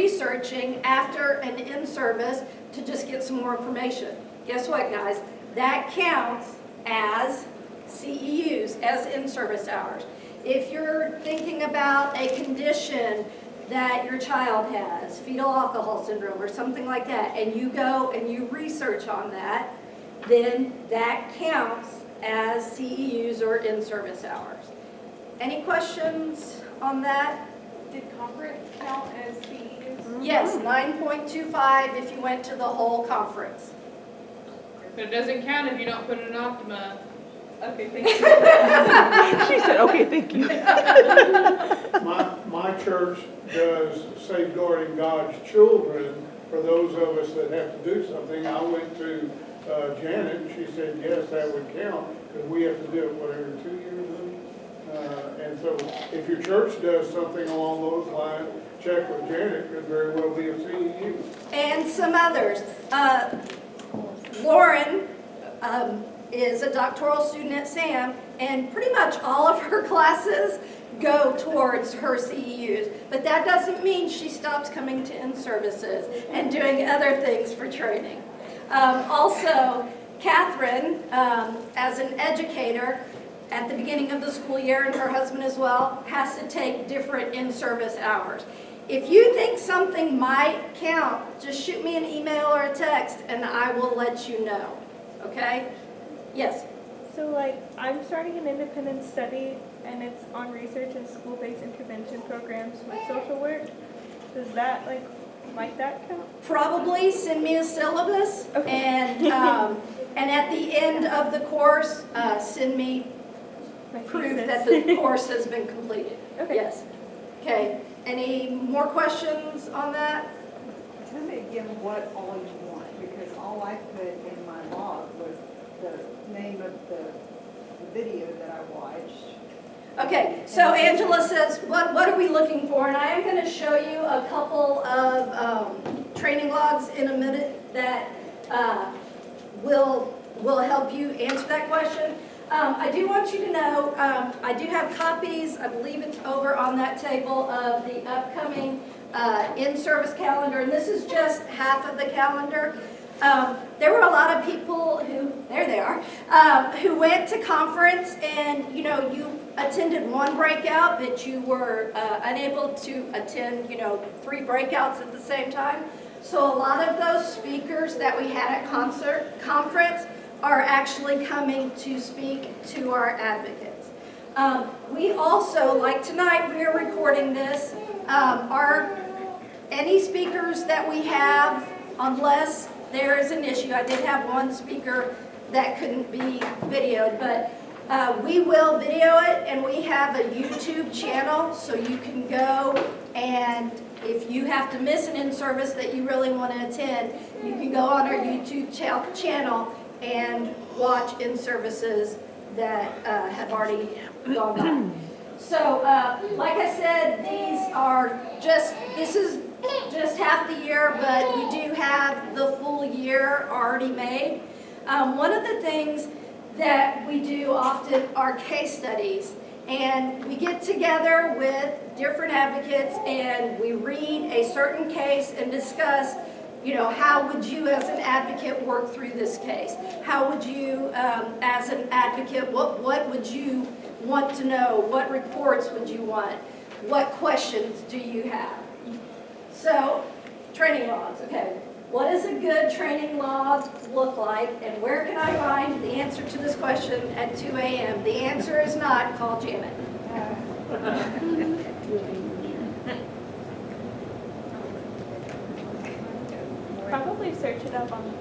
researching after an in-service to just get some more information. Guess what, guys? That counts as CEUs, as in-service hours. If you're thinking about a condition that your child has, fetal alcohol syndrome or something like that, and you go and you research on that, then that counts as CEUs or in-service hours. Any questions on that? Did conference count as CEUs? Yes, 9.25 if you went to the whole conference. But it doesn't count if you don't put an Optima. Okay, thank you. She said, okay, thank you. My church does safeguarding God's children for those of us that have to do something. I went to Janet, and she said, yes, that would count, because we have to do it, whatever, 2 years? And so if your church does something along those lines, check with Janet, could very well be a CEU. And some others. Lauren is a doctoral student at SAM, and pretty much all of her classes go towards her CEUs. But that doesn't mean she stops coming to in-services and doing other things for training. Also, Catherine, as an educator, at the beginning of the school year, and her husband as well, has to take different in-service hours. If you think something might count, just shoot me an email or a text and I will let you know, okay? Yes? So like, I'm starting an independent study and it's on research and school-based intervention programs with social work. Does that like that count? Probably send me a syllabus, Okay. and at the end of the course, send me My proof thesis. that the course has been completed. Okay. Yes. Okay. Any more questions on that? Tell me again what all you want, because all I put in my log was the name of the video that I watched. Okay, so Angela says, what are we looking for? And I am going to show you a couple of training logs in a minute that will help you answer that question. I do want you to know, I do have copies, I believe it's over on that table, of the upcoming in-service calendar, and this is just half of the calendar. There were a lot of people who, there they are, who went to conference and, you attended one breakout, but you were unable to attend, 3 breakouts at the same time. So a lot of those speakers that we had at conference are actually coming to speak to our advocates. We also, like tonight, we are recording this. Any speakers that we have, unless there is an issue, I did have one speaker that couldn't be videoed, but we will video it, and we have a YouTube channel, so you can go, and if you have to miss an in-service that you really want to attend, you can go on our YouTube channel and watch in-services that have already gone by. So, like I said, this is just half the year, but we do have the full year already made. One of the things that we do often are case studies, and we get together with different advocates and we read a certain case and discuss, how would you as an advocate work through this case? How would you, as an advocate, what would you want to know? What reports would you want? What questions do you have? So, training logs, okay. What does a good training log look like, and where can I find the answer to this question at 2 a.m.? The answer is not, call Janet. Probably search it up on the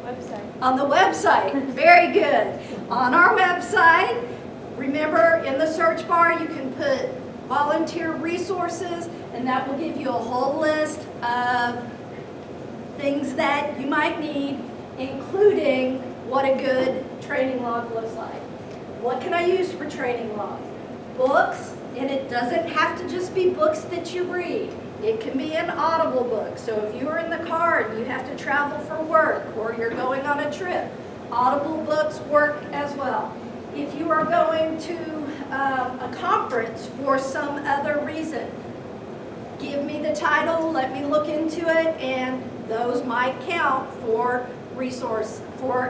website. On the website, very good. On our website, remember in the search bar you can put volunteer resources, and that will give you a whole list of things that you might need, including what a good training log looks like. What can I use for training logs? Books, and it doesn't have to just be books that you read. It can be an audible book. So if you're in the car and you have to travel for work or you're going on a trip, audible books work as well. If you are going to a conference for some other reason, give me the title, let me look into it, and those might count for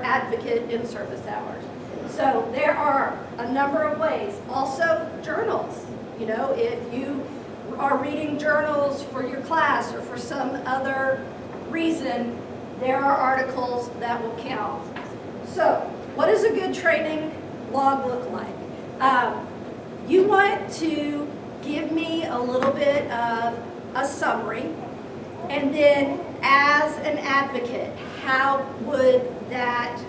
advocate in-service hours. So there are a number of ways. Also, journals. You know, if you are reading journals for your class or for some other reason, there are articles that will count. So, what does a good training log look like? You want to give me a little bit of a summary, and then as an advocate, how would that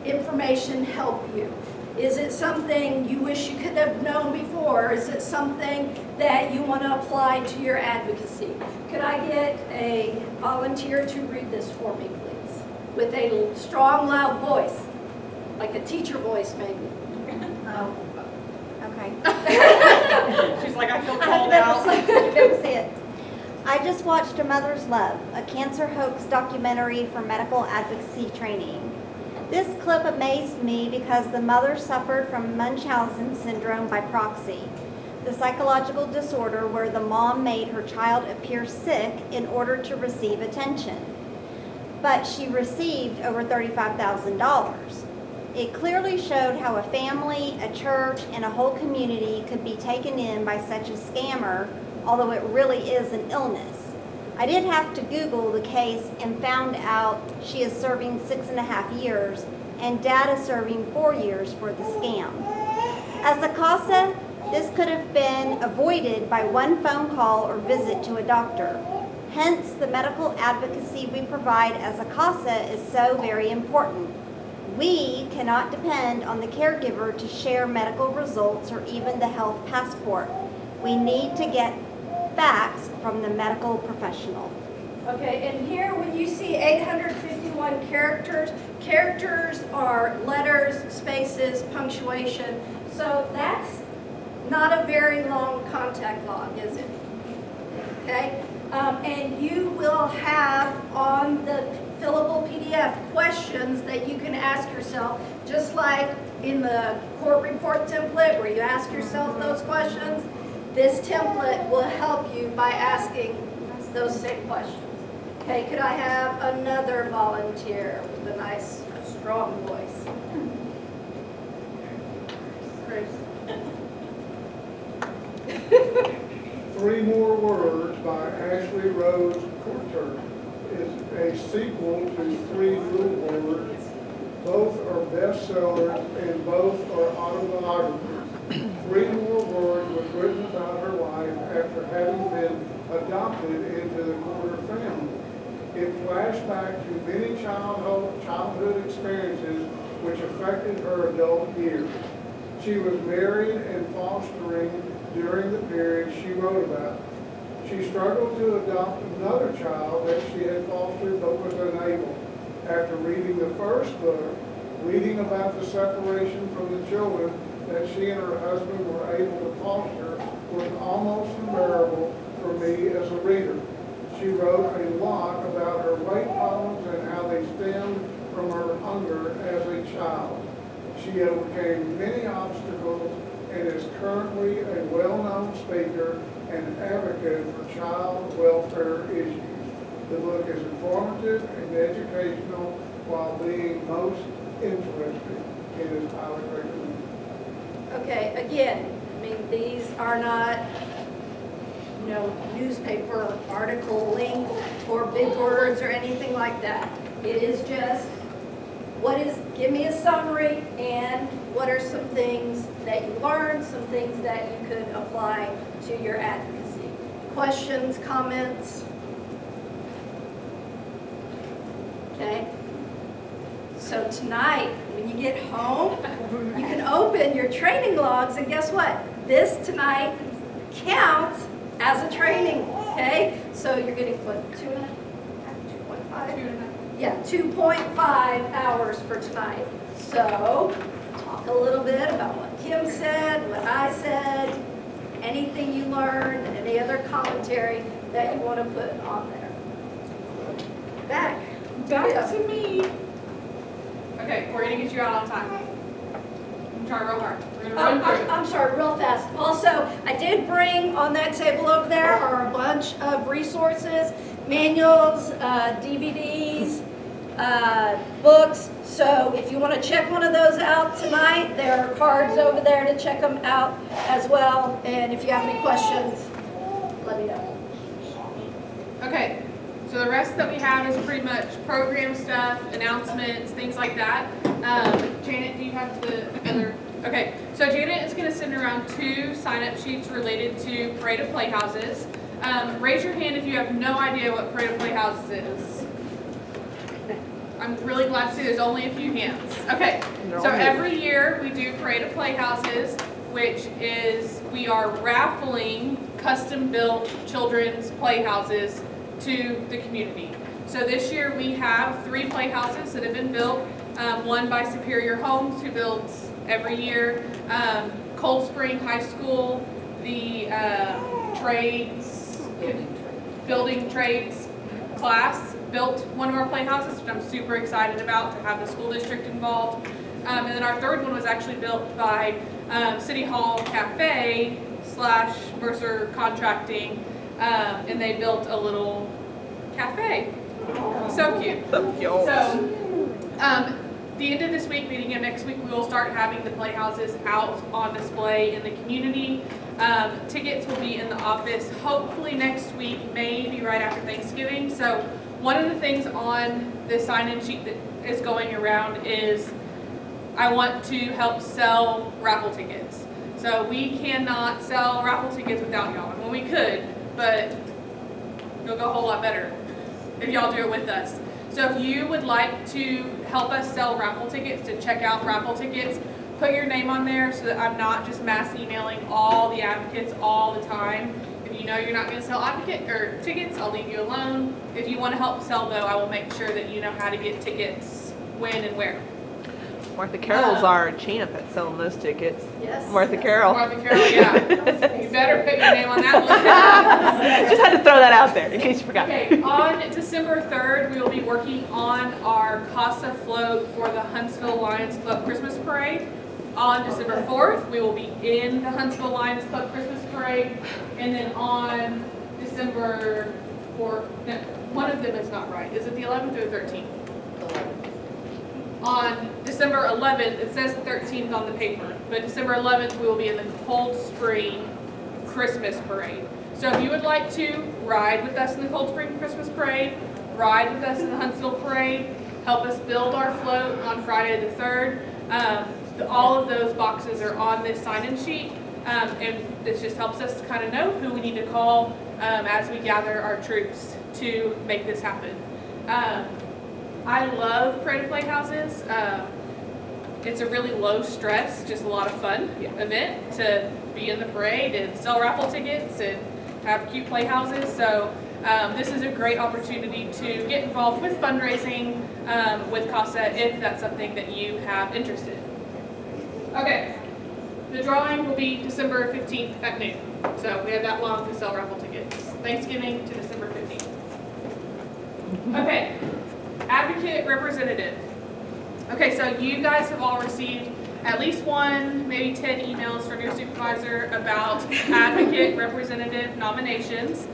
information help you? Is it something you wish you could have known before? Is it something that you want to apply to your advocacy? Could I get a volunteer to read this for me, please? With a strong, loud voice, like a teacher voice maybe. Oh, okay. She's like, I feel I called have out. to be able to see it. I just watched A Mother's Love, a cancer hoax documentary for medical advocacy training. This clip amazed me because the mother suffered from Munchausen syndrome by proxy, the psychological disorder where the mom made her child appear sick in order to receive attention. But she received over $35,000. It clearly showed how a family, a church, and a whole community could be taken in by such a scammer, although it really is an illness. I did have to Google the case and found out she is serving 6.5 years and dad is serving 4 years for the scam. As a CASA, this could have been avoided by one phone call or visit to a doctor. Hence, the medical advocacy we provide as a CASA is so very important. We cannot depend on the caregiver to share medical results or even the health passport. We need to get facts from the medical professional. Okay, and here when you see 851 characters, characters are letters, spaces, punctuation. So that's not a very long contact log, is it? Okay, and you will have on the fillable PDF questions that you can ask yourself, just like in the court report template where you ask yourself those questions. This template will help you by asking those same questions. Okay, could I have another volunteer with a nice, strong voice? Grace. 3 More Words by Ashley Rose Coulter is a sequel to 3 Little Words. Both are bestsellers and both are autobiographies. 3 More Words was written about her life after having been adopted into the Coulter family. It flashed back to many childhood experiences which affected her adult years. She was married and fostering during the period she wrote about. She struggled to adopt another child that she had fostered but was unable. After reading the first book, reading about the separation from the children that she and her husband were able to foster was almost unbearable for me as a reader. She wrote a lot about her weight problems and how they stemmed from her hunger as a child. She overcame many obstacles and is currently a well-known speaker and advocate for child welfare issues. The book is informative and educational while being most interesting. It is highly recommended. Okay, again, I mean, these are not, newspaper article length or big words or anything like that. It is just, give me a summary and what are some things that you learned, some things that you could apply to your advocacy. Questions, comments? Okay. So tonight, when you get home, you can open your training logs and guess what? This tonight counts as a training, okay? So you're getting what, 2.5? Yeah, 2.5 hours for tonight. So talk a little bit about what Kim said, what I said, anything you learned, any other commentary that you want to put on there. Back Back to me. Okay, we're gonna get you out on time. I'm trying real hard. We're gonna run through it. I'm sorry, real fast. Also, I did bring on that table over there are a bunch of resources, manuals, DVDs, books. So if you want to check one of those out tonight, there are cards over there to check them out as well. And if you have any questions, let me know. Okay, so the rest that we have is pretty much program stuff, announcements, things like that. Janet, do you have the other? Okay, so Janet is going to send around 2 sign-up sheets related to Parade of Playhouses. Raise your hand if you have no idea what Parade of Playhouses is. I'm really glad to see there's only a few hands. Okay, so every year we do Parade of Playhouses, which is we are raffling custom-built children's playhouses to the community. So this year we have 3 playhouses that have been built. One by Superior Homes, who builds every year. Cold Spring High School, the building trades class built one of our playhouses, which I'm super excited about to have the school district involved. And then our 3rd one was actually built by City Hall Cafe / Mercer Contracting, and they built a little cafe. So cute. So, the end of this week, beginning of next week, we will start having the playhouses out on display in the community. Tickets will be in the office hopefully next week, maybe right after Thanksgiving. So one of the things on the sign-in sheet that is going around is I want to help sell raffle tickets. So we cannot sell raffle tickets without y'all. I mean, we could, but it'll go a whole lot better if y'all do it with us. So if you would like to help us sell raffle tickets, to check out raffle tickets, put your name on there so that I'm not just mass emailing all the advocates all the time. If you know you're not going to sell tickets, I'll leave you alone. If you want to help sell though, I will make sure that you know how to get tickets, when and where. Martha Carroll's our champ at selling those tickets. Yes. Martha Carroll. Martha Carroll, yeah. You better put your name on that list. Just had to throw that out there in case you forgot. Okay, on December 3rd, we will be working on our Casa float for the Huntsville Lions Club Christmas Parade. On December 4th, we will be in the Huntsville Lions Club Christmas Parade. And then on December 4th, no, one of them is not right. Is it the 11th or the 13th? On December 11th, it says 13th on the paper, but December 11th, we will be in the Cold Spring Christmas Parade. So if you would like to ride with us in the Cold Spring Christmas Parade, ride with us in the Huntsville Parade, help us build our float on Friday the 3rd, all of those boxes are on this sign-in sheet, and this just helps us to kind of know who we need to call as we gather our troops to make this happen. I love Parade of Playhouses. It's a really low stress, just a lot of fun event to be in the parade and sell raffle tickets and have cute playhouses. So this is a great opportunity to get involved with fundraising with CASA if that's something that you have interest in. Okay, the drawing will be December 15th at noon. So we have that long to sell raffle tickets. Thanksgiving to December 15th. Okay. Advocate representative. Okay, so you guys have all received at least 1, maybe 10 emails from your supervisor about advocate representative nominations.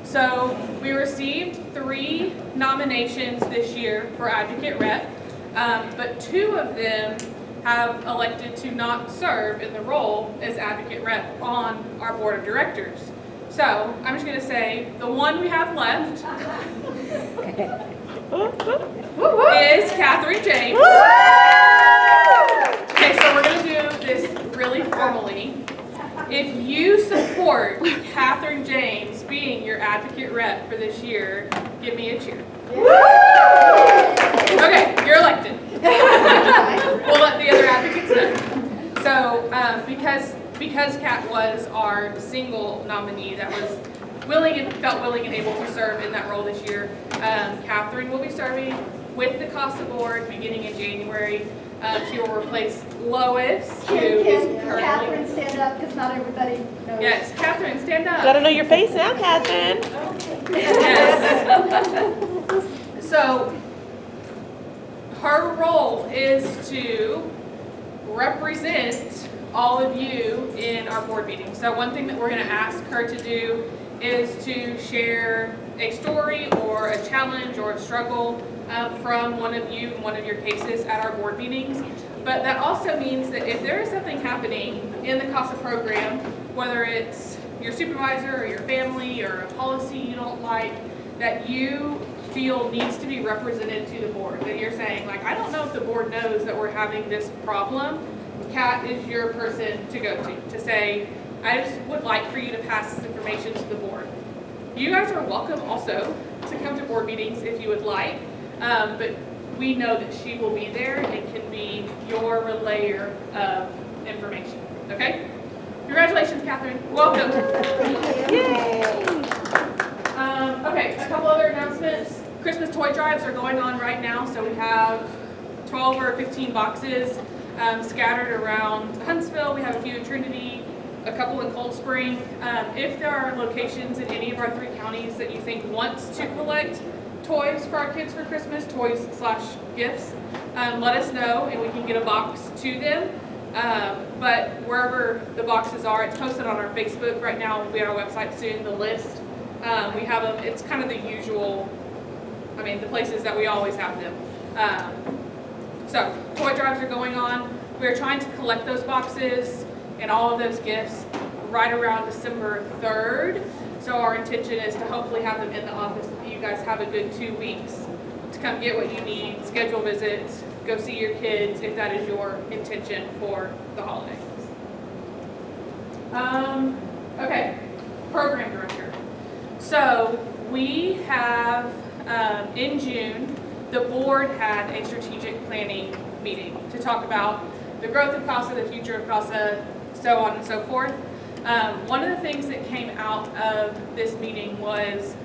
So we received 3 nominations this year for advocate rep, but 2 of them have elected to not serve in the role as advocate rep on our board of directors. So I'm just going to say the one we have left is Catherine James. Okay, so we're going to do this really formally. If you support Catherine James being your advocate rep for this year, give me a cheer. Okay, you're elected. We'll let the other advocates know. So because Kat was our single nominee that was felt willing and able to serve in that role this year, Catherine will be serving with the CASA board beginning in January. She will replace Lois, who is currently... Catherine, stand up, because not everybody knows. Yes, Catherine, stand up. Gotta know your face now, Catherine. Yes. So, her role is to represent all of you in our board meeting. So one thing that we're going to ask her to do is to share a story or a challenge or a struggle from one of you in one of your cases at our board meetings. But that also means that if there is something happening in the CASA program, whether it's your supervisor or your family or a policy you don't like, that you feel needs to be represented to the board, that you're saying, like, I don't know if the board knows that we're having this problem, Kat is your person to go to say, I just would like for you to pass this information to the board. You guys are welcome also to come to board meetings if you would like, but we know that she will be there and can be your relayer of information, okay? Congratulations, Catherine. Welcome. Okay, a couple other announcements. Christmas toy drives are going on right now, so we have 12 or 15 boxes scattered around Huntsville. We have a few in Trinity, a couple in Cold Spring. If there are locations in any of our 3 counties that you think wants to collect toys for our kids for Christmas, toys/gifts, let us know and we can get a box to them. But wherever the boxes are, it's posted on our Facebook right now. We'll be on our website soon, the list. We have them, it's kind of the usual, the places that we always have them. So toy drives are going on. We're trying to collect those boxes and all of those gifts right around December 3rd. So our intention is to hopefully have them in the office. You guys have a good 2 weeks to come get what you need, schedule visits, go see your kids if that is your intention for the holidays. Okay, program director. So we have, in June, the board had a strategic planning meeting to talk about the growth of CASA, the future of CASA, so on and so forth. One of the things that came out of this meeting was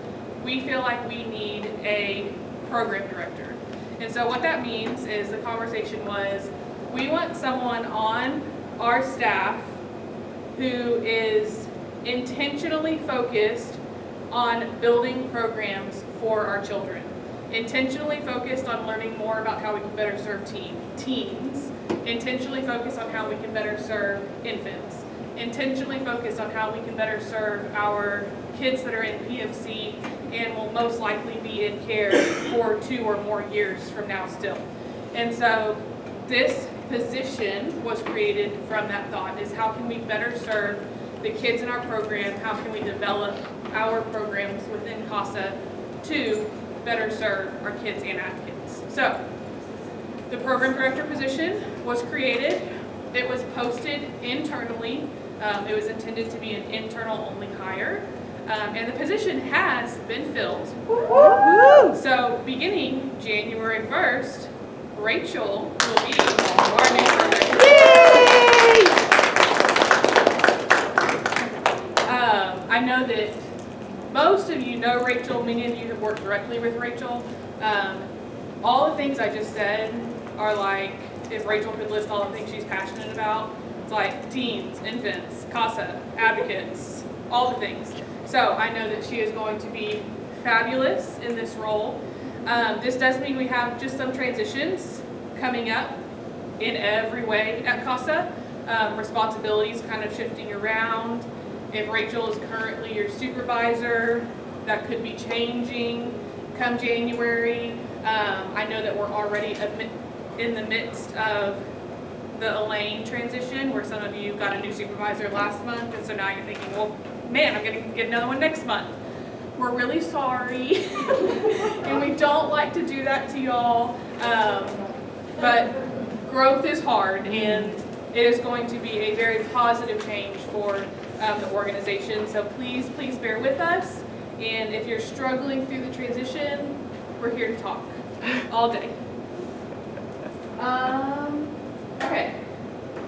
we feel like we need a program director. And so what that means is the conversation was we want someone on our staff who is intentionally focused on building programs for our children, intentionally focused on learning more about how we can better serve teens, intentionally focused on how we can better serve infants, intentionally focused on how we can better serve our kids that are in PMC and will most likely be in care for 2 or more years from now still. And so this position was created from that thought, is how can we better serve the kids in our program, how can we develop our programs within CASA to better serve our kids and advocates. So the program director position was created. It was posted internally. It was intended to be an internal only hire. And the position has been filled. So beginning January 1st, Rachel will be our new program director. I know that most of you know Rachel, many of you have worked directly with Rachel. All the things I just said are like, if Rachel could list all the things she's passionate about, it's like teens, infants, CASA, advocates, all the things. So I know that she is going to be fabulous in this role. This does mean we have just some transitions coming up in every way at CASA. Responsibilities kind of shifting around. If Rachel is currently your supervisor, that could be changing come January. I know that we're already in the midst of the Elaine transition, where some of you got a new supervisor last month, and so now you're thinking, well, man, I'm going to get another one next month. We're really sorry, and we don't like to do that to y'all, but growth is hard, and it is going to be a very positive change for the organization, so please bear with us, and if you're struggling through the transition, we're here to talk all day. Okay,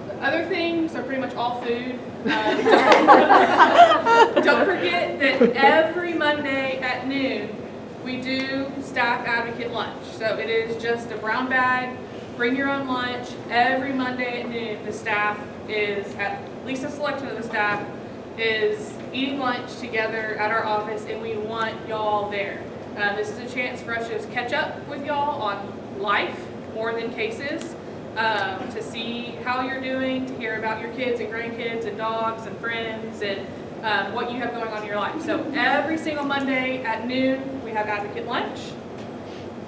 the other things are pretty much all food. Don't forget that every Monday at noon, we do staff advocate lunch. So it is just a brown bag, bring your own lunch. Every Monday at noon, the staff is, at least a selection of the staff, is eating lunch together at our office, and we want y'all there. This is a chance for us to just catch up with y'all on life more than cases. to see how you're doing, to hear about your kids and grandkids and dogs and friends and what you have going on in your life. So every single Monday at noon, we have advocate lunch.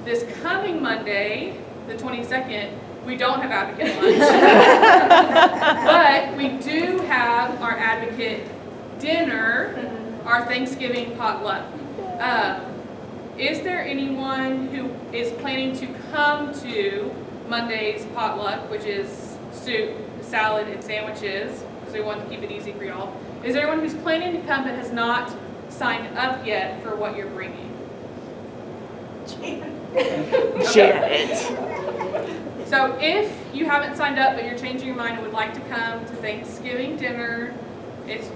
This coming Monday, the 22nd, we don't have advocate lunch. But we do have our advocate dinner, our Thanksgiving potluck. Is there anyone who is planning to come to Monday's potluck, which is soup, salad, and sandwiches, because we want to keep it easy for y'all? Is there anyone who's planning to come but has not signed up yet for what you're bringing? Janet. So if you haven't signed up but you're changing your mind and would like to come to Thanksgiving dinner, it's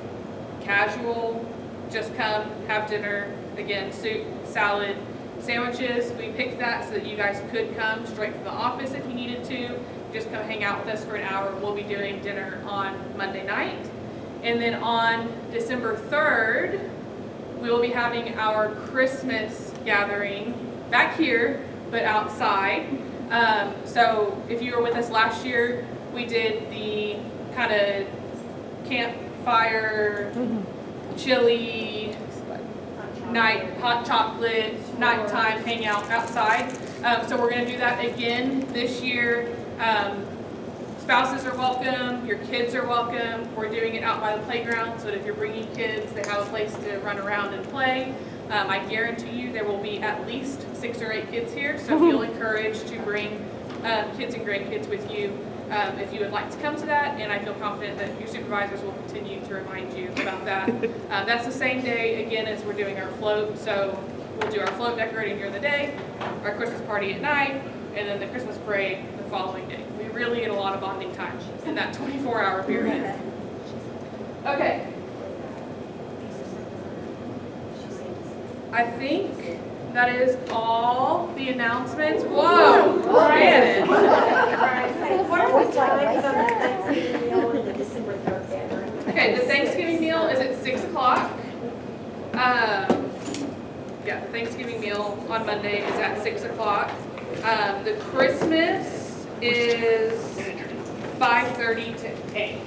casual, just come, have dinner, again, soup, salad, sandwiches. We picked that so that you guys could come straight from the office if you needed to. Just come hang out with us for an hour. We'll be doing dinner on Monday night. And then on December 3rd, we will be having our Christmas gathering back here, but outside. So if you were with us last year, we did the kind of campfire, chili, night, hot chocolate, nighttime hangout outside. So we're going to do that again this year. Spouses are welcome, your kids are welcome. We're doing it out by the playground so that if you're bringing kids, they have a place to run around and play. I guarantee you there will be at least 6 or 8 kids here, so feel encouraged to bring kids and grandkids with you if you would like to come to that, and I feel confident that your supervisors will continue to remind you about that. That's the same day, again, as we're doing our float, so we'll do our float decorating during the day, our Christmas party at night, and then the Christmas parade the following day. We really get a lot of bonding time in that 24-hour period. Okay. I think that is all the announcements. Whoa, Brandon. What are the times on the Thanksgiving meal and the December 3rd gathering? Okay, the Thanksgiving meal is at 6 o'clock. Yeah, the Thanksgiving meal on Monday is at 6 o'clock. The Christmas is 5:30 to 8.